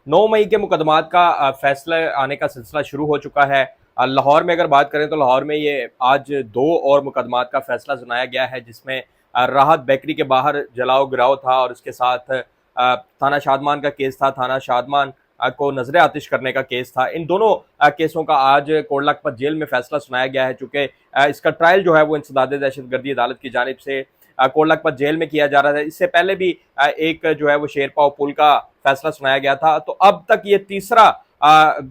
9 मई के मुकदमात का फैसला आने का सिलसिला शुरू हो चुका है। लाहौर में अगर बात करें तो लाहौर में ये आज 2 और मुकदमात का फैसला सुनाया गया है, जिसमें राहत बेकरी के बाहर जलाओ गिराओ था और उसके साथ थाना शादमान का केस था। थाना शादमान को नजर आतिश करने का केस था। इन दोनों केसों का आज कोट लखपत जेल में फैसला सुनाया गया है, चूंकि इसका ट्रायल जो है वो इंसदाद दहशतगर्दी अदालत की जानिब से कोट लखपत जेल में किया जा रहा था। इससे पहले भी एक जो है वो शेरपाव पुल का फैसला सुनाया गया था। तो अब तक ये तीसरा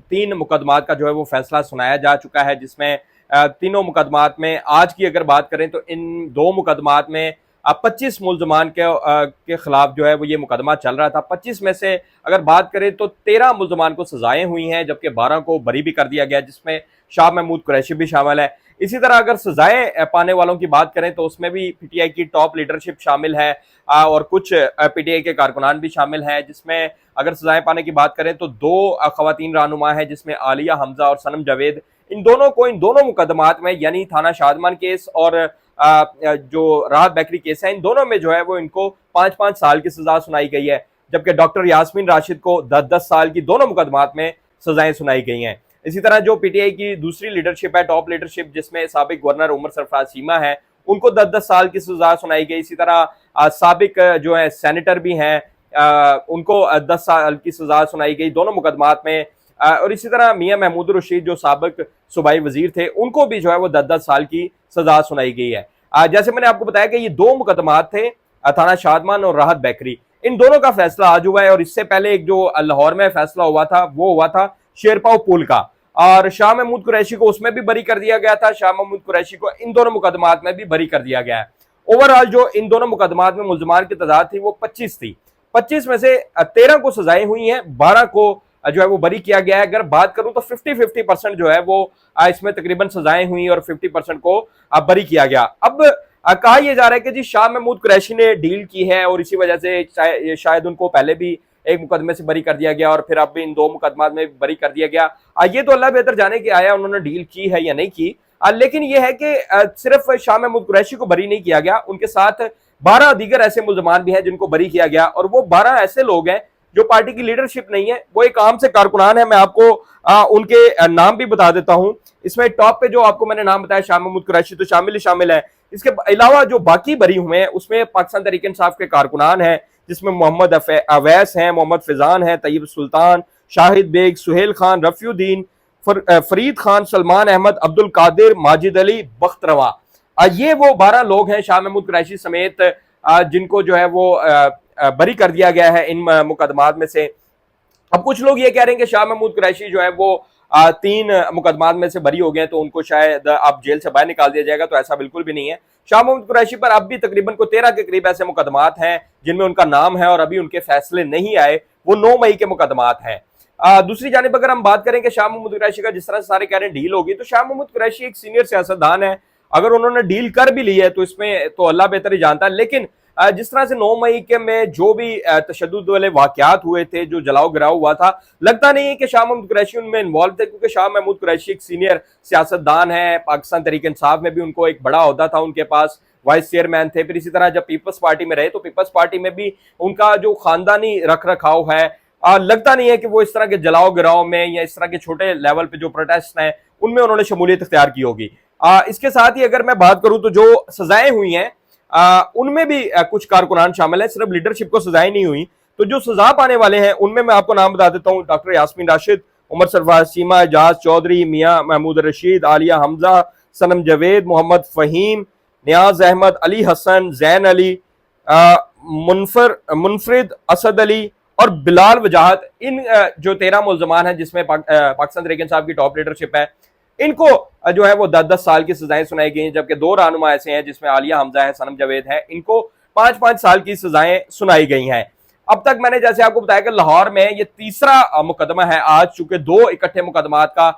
3 मुकदमात का जो है वो फैसला सुनाया जा चुका है, जिसमें तीनों मुकदमात में आज की अगर बात करें तो इन 2 मुकदमात में 25 मुल्जमान के खिलाफ जो है वो ये मुकदमा चल रहा था। 25 में से अगर बात करें तो 13 मुल्जमान को सजाएं हुई हैं, जबकि 12 को बरी भी कर दिया गया, जिसमें शाह महमूद कुरैशी भी शामिल है। इसी तरह अगर सजाएं पाने वालों की बात करें तो उसमें भी पीटीआई की टॉप लीडरशिप शामिल है और कुछ पीटीआई के कारकुनान भी शामिल हैं, जिसमें अगर सजाएं पाने की बात करें तो 2 खवातीन रहनुमा है, जिसमें आलिया हमजा और सनम जावेद। इन दोनों को इन दोनों मुकदमात में यानी थाना शादमान केस और जो राहत बेकरी केस है, इन दोनों में जो है वो इनको 5-5 साल की सजा सुनाई गई है, जबकि डॉक्टर यास्मीन राशिद को 10-10 साल की दोनों मुकदमात में सजाएं सुनाई गई हैं। इसी तरह जो पीटीआई की दूसरी लीडरशिप है, टॉप लीडरशिप, जिसमें साबिक गवर्नर उमर सरफराज चीमा है, उनको 10-10 साल की सजा सुनाई गई। इसी तरह साबिक जो है सेनेटर भी हैं, उनको 10 साल की सजा सुनाई गई दोनों मुकदमात में। और इसी तरह मियां महमूद रशीद जो साबिक सूबाई वजीर थे, उनको भी जो है वो 10-10 साल की सजा सुनाई गई है। जैसे मैंने आपको बताया कि ये 2 मुकदमात थे, थाना शादमान और राहत बेकरी, इन दोनों का फैसला आज हुआ है। और इससे पहले एक जो लाहौर में फैसला हुआ था वो हुआ था शेरपाव पुल का, और शाह महमूद कुरैशी को उसमें भी बरी कर दिया गया था। शाह महमूद कुरैशी को इन दोनों मुकदमात में भी बरी कर दिया गया है। ओवरऑल जो इन दोनों मुकदमात में मुल्जमान की तादाद थी वो 25 थी। 25 में से 13 को सजाएं हुई हैं, 12 को जो है वो बरी किया गया है। अगर बात करूं तो 50-50% जो है वो इसमें तकरीबन सजाएं हुई और 50% को बरी किया गया। अब कहा यह जा रहा है कि जी शाह महमूद कुरैशी ने डील की है और इसी वजह से शायद उनको पहले भी एक मुकदमे से बरी कर दिया गया और फिर अब भी इन 2 मुकदमात में बरी कर दिया गया। ये तो अल्लाह बेहतर जाने के आया उन्होंने डील की है या नहीं की। लेकिन यह है कि सिर्फ शाह महमूद कुरैशी को बरी नहीं किया गया, उनके साथ 12 दीगर ऐसे मुल्जमान भी हैं जिनको बरी किया गया, और वो 12 ऐसे लोग हैं जो पार्टी की लीडरशिप नहीं है, वो एक आम से कारकुनान है। मैं आपको उनके नाम भी बता देता हूं। इसमें टॉप पे जो आपको मैंने नाम बताया शाह महमूद कुरैशी तो शामिल ही शामिल है। इसके अलावा जो बाकी बरी हुए हैं उसमें पाकिस्तान तहरीक इंसाफ के कारकुनान हैं, जिसमें मोहम्मद अवैस हैं, मोहम्मद फिजान है, तैयब सुल्तान, शाहिद बेग, सुहेल खान, रफीउद्दीन, फरीद खान, सलमान अहमद, अब्दुल कादिर, माजिद अली, बख्तरवा। ये वो 12 लोग हैं शाह महमूद कुरैशी समेत जिनको जो है वो बरी कर दिया गया है इन मुकदमात में से। अब कुछ लोग ये कह रहे हैं कि शाह महमूद कुरैशी जो है वो 3 मुकदमात में से बरी हो गए तो उनको शायद अब जेल से बाहर निकाल दिया जाएगा, तो ऐसा बिल्कुल भी नहीं है। शाह महमूद कुरैशी पर अब भी तकरीबन को 13 के करीब ऐसे मुकदमात हैं जिनमें उनका नाम है और अभी उनके फैसले नहीं आए, वो 9 मई के मुकदमात हैं। दूसरी जानिब अगर हम बात करें कि शाह महमूद कुरैशी का जिस तरह से सारे कह रहे हैं डील होगी, तो शाह महमूद कुरैशी एक सीनियर सियासतदान है। अगर उन्होंने डील कर भी ली है तो इसमें तो अल्लाह बेहतर ही जानता है, लेकिन जिस तरह से 9 मई के में जो भी तशद्दुद वाले वाकयात हुए थे, जो जलाओ गिराओ हुआ था, लगता नहीं है कि शाह महमूद कुरैशी उनमें इन्वॉल्व थे, क्योंकि शाह महमूद कुरैशी एक सीनियर सियासतदान है। पाकिस्तान तहरीक इंसाफ में भी उनको एक बड़ा ओहदा था, उनके पास वाइस चेयरमैन थे। फिर इसी तरह जब पीपल्स पार्टी में रहे तो पीपल्स पार्टी में भी उनका जो खानदानी रख रखाव है, लगता नहीं है कि वो इस तरह के जलाओ गिराओ में या इस तरह के छोटे लेवल पे जो प्रोटेस्ट हैं उनमें उन्होंने शमूलियत इख्तियार की होगी। इसके साथ ही अगर मैं बात करूं तो जो सजाएं हुई हैं उनमें भी कुछ कारकुनान शामिल है, सिर्फ लीडरशिप को सजाएं नहीं हुई। तो जो सजा पाने वाले हैं उनमें मैं आपको नाम बता देता हूं: डॉक्टर यास्मीन राशिद, उमर सरफराज चीमा, एजाज चौधरी, मियां महमूद रशीद, आलिया हमजा, सनम जावेद, मोहम्मद फहीम, नियाज अहमद, अली हसन, जैन अली, मुनफरिद, असद अली और बिलाल वजाहत। इन जो 13 मुल्जमान हैं जिसमें पाकिस्तान तहरीक इंसाफ की टॉप लीडरशिप है, इनको जो है वो 10-10 साल की सजाएं सुनाई गई, जबकि 2 रहनुमा ऐसे हैं जिसमें आलिया हमजा है, सनम जावेद है, इनको 5-5 साल की सजाएं सुनाई गई हैं। अब तक मैंने जैसे आपको बताया कि लाहौर में ये तीसरा मुकदमा है आज, चूंकि 2 इकट्ठे मुकदमात का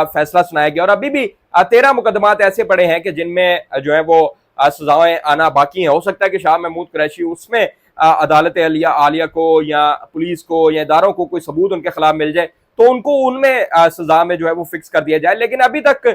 फैसला सुनाया गया और अभी भी 13 मुकदमात ऐसे पड़े हैं कि जिनमें जो है वो सजाएं आना बाकी हैं। हो सकता है कि शाह महमूद कुरैशी उसमें अदालत आलिया को या पुलिस को या इदारों को कोई सबूत उनके खिलाफ मिल जाए तो उनको उनमें सजा में जो है वो फिक्स कर दिया जाए, लेकिन अभी तक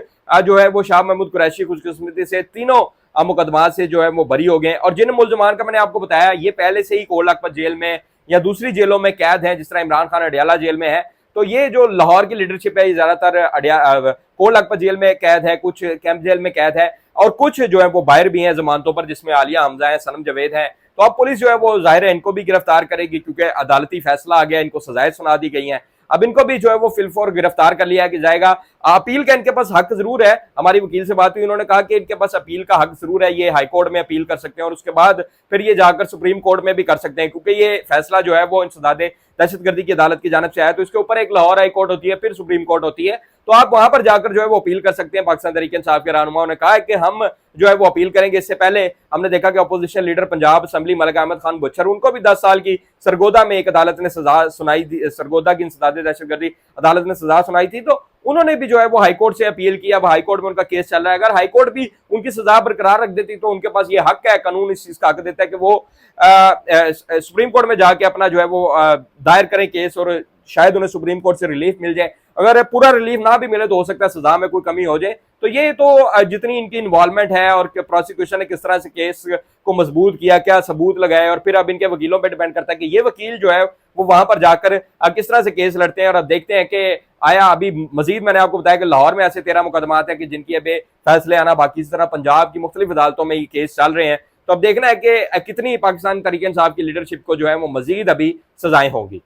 जो है वो शाह महमूद कुरैशी खुशकिस्मती से तीनों मुकदमात से जो है वो बरी हो गए। और जिन मुल्जमान का मैंने आपको बताया ये पहले से ही कोट लखपत जेल में या दूसरी जेलों में कैद हैं, जिस तरह इमरान खान अडियाला जेल में है। तो ये जो लाहौर की लीडरशिप है, ये ज्यादातर कोट लखपत जेल में कैद है, कुछ कैंप जेल में कैद है, और कुछ जो है वो बाहर भी हैं जमानतों पर, जिसमें आलिया हमजा है, सनम जावेद है। तो अब पुलिस जो है वो जाहिर है इनको भी गिरफ्तार करेगी, क्योंकि अदालती फैसला आ गया, इनको सजाएं सुना दी गई हैं। अब इनको भी जो है वो फिलफोर गिरफ्तार कर लिया जाएगा। अपील का इनके पास हक जरूर है। हमारी वकील से बात हुई, उन्होंने कहा कि इनके पास अपील का हक जरूर है, ये हाईकोर्ट में अपील कर सकते हैं और उसके बाद फिर ये जाकर सुप्रीम कोर्ट में भी कर सकते हैं, क्योंकि ये फैसला जो है वो इंसदादे दहशतगर्दी की अदालत की जानब से आया। तो इसके ऊपर एक लाहौर हाई कोर्ट होती है, फिर सुप्रीम कोर्ट होती है, तो आप वहां पर जाकर जो है वो अपील कर सकते हैं। पाकिस्तान तहरीक इंसाफ के रहनुमाओं ने कहा है कि हम जो है वो अपील करेंगे। इससे पहले हमने देखा कि opposition leader Punjab assembly Malik Ahmad Khan Bhachar, उनको भी 10 साल की सरगोदा में एक अदालत ने सजा सुनाई थी, सरगोदा की इंसदादे दहशतगर्दी अदालत ने सजा सुनाई थी। तो उन्होंने भी जो है वो हाईकोर्ट से अपील की। अब हाईकोर्ट में उनका केस चल रहा है। अगर हाईकोर्ट भी उनकी सजा बरकरार रख देती तो उनके पास ये हक है, कानून इस चीज का हक देता है कि वो सुप्रीम कोर्ट में जाके अपना जो है वो दायर करें केस, और शायद उन्हें सुप्रीम कोर्ट से रिलीफ मिल जाए। अगर पूरा रिलीफ ना भी मिले तो हो सकता है सजा में कोई कमी हो जाए। तो ये तो जितनी इनकी इन्वॉल्वमेंट है और प्रोसिक्यूशन ने किस तरह से केस को मजबूत किया, क्या सबूत लगाए, और फिर अब इनके वकीलों पे डिपेंड करता है कि ये वकील जो है वो वहां पर जाकर किस तरह से केस लड़ते हैं। और अब देखते हैं कि आया अभी मजीद मैंने आपको बताया कि लाहौर में ऐसे 13 मुकदमात हैं कि जिनकी अभी फैसले आना बाकी। इस तरह पंजाब की मुख्तलिफ अदालतों में ये केस चल रहे हैं। तो अब देखना है कि कितनी पाकिस्तान तहरीक इंसाफ की लीडरशिप को जो है वो मजीद अभी सजाएं होंगी।